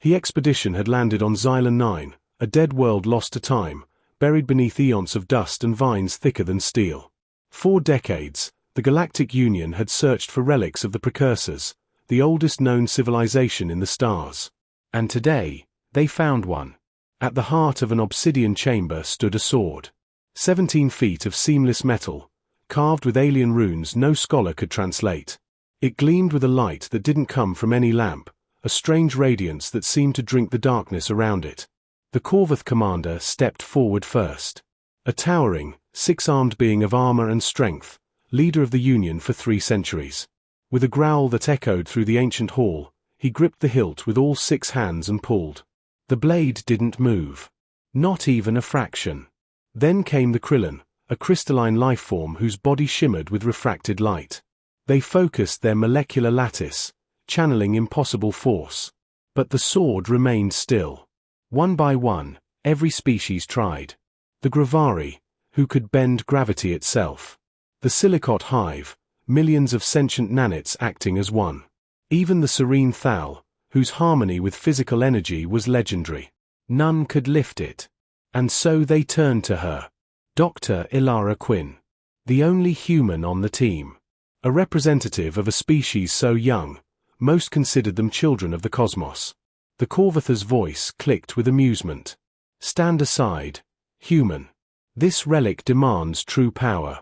The expedition had landed on Xylon 9, a dead world lost to time, buried beneath eons of dust and vines thicker than steel. 4 decades, the Galactic Union had searched for relics of the precursors, the oldest known civilization in the stars. And today, they found one. At the heart of an obsidian chamber stood a sword. 17 feet of seamless metal, carved with alien runes no scholar could translate. It gleamed with a light that didn't come from any lamp, a strange radiance that seemed to drink the darkness around it. The Corvath commander stepped forward first. A towering, 6-armed being of armor and strength, leader of the Union for 3 centuries. With a growl that echoed through the ancient hall, he gripped the hilt with all 6 hands and pulled. The blade didn't move. Not even a fraction. Then came the Krillin, a crystalline lifeform whose body shimmered with refracted light. They focused their molecular lattice, channeling impossible force. But the sword remained still. One by one, every species tried. The Gravari, who could bend gravity itself. The Silicot hive, millions of sentient nanites acting as one. Even the serene Thal, whose harmony with physical energy was legendary. None could lift it. And so they turned to her. Dr. Ilara Quinn. The only human on the team. A representative of a species so young, most considered them children of the cosmos. The Corvather's voice clicked with amusement. Stand aside, human. This relic demands true power.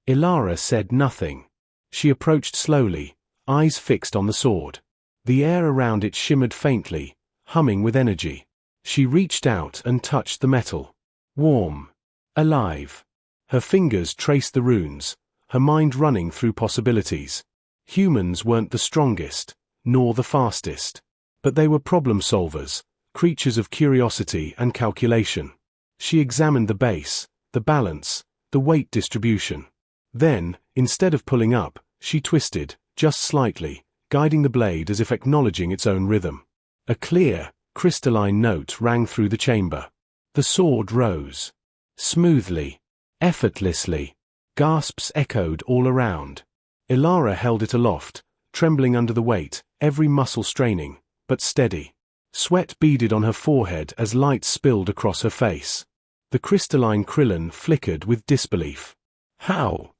Ilara said nothing. She approached slowly, eyes fixed on the sword. The air around it shimmered faintly, humming with energy. She reached out and touched the metal. Warm. Alive. Her fingers traced the runes, her mind running through possibilities. Humans weren't the strongest, nor the fastest. But they were problem solvers, creatures of curiosity and calculation. She examined the base, the balance, the weight distribution. Then, instead of pulling up, she twisted, just slightly, guiding the blade as if acknowledging its own rhythm. A clear, crystalline note rang through the chamber. The sword rose. Smoothly, effortlessly. Gasps echoed all around. Ilara held it aloft, trembling under the weight, every muscle straining, but steady. Sweat beaded on her forehead as light spilled across her face. The crystalline Krillin flickered with disbelief. How?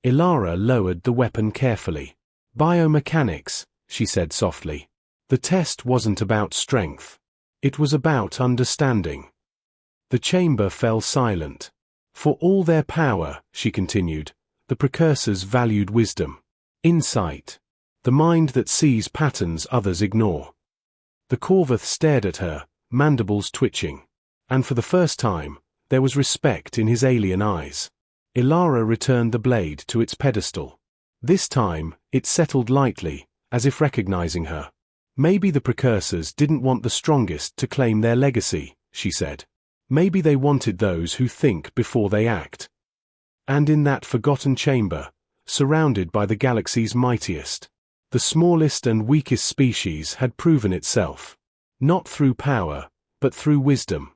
Ilara lowered the weapon carefully. Biomechanics, she said softly. The test wasn't about strength. It was about understanding. The chamber fell silent. For all their power, she continued, the precursors valued wisdom. Insight. The mind that sees patterns others ignore. The Corvath stared at her, mandibles twitching. And for the first time, there was respect in his alien eyes. Ilara returned the blade to its pedestal. This time, it settled lightly, as if recognizing her. Maybe the precursors didn't want the strongest to claim their legacy, she said. Maybe they wanted those who think before they act. And in that forgotten chamber, surrounded by the galaxy's mightiest, the smallest and weakest species had proven itself. Not through power, but through wisdom.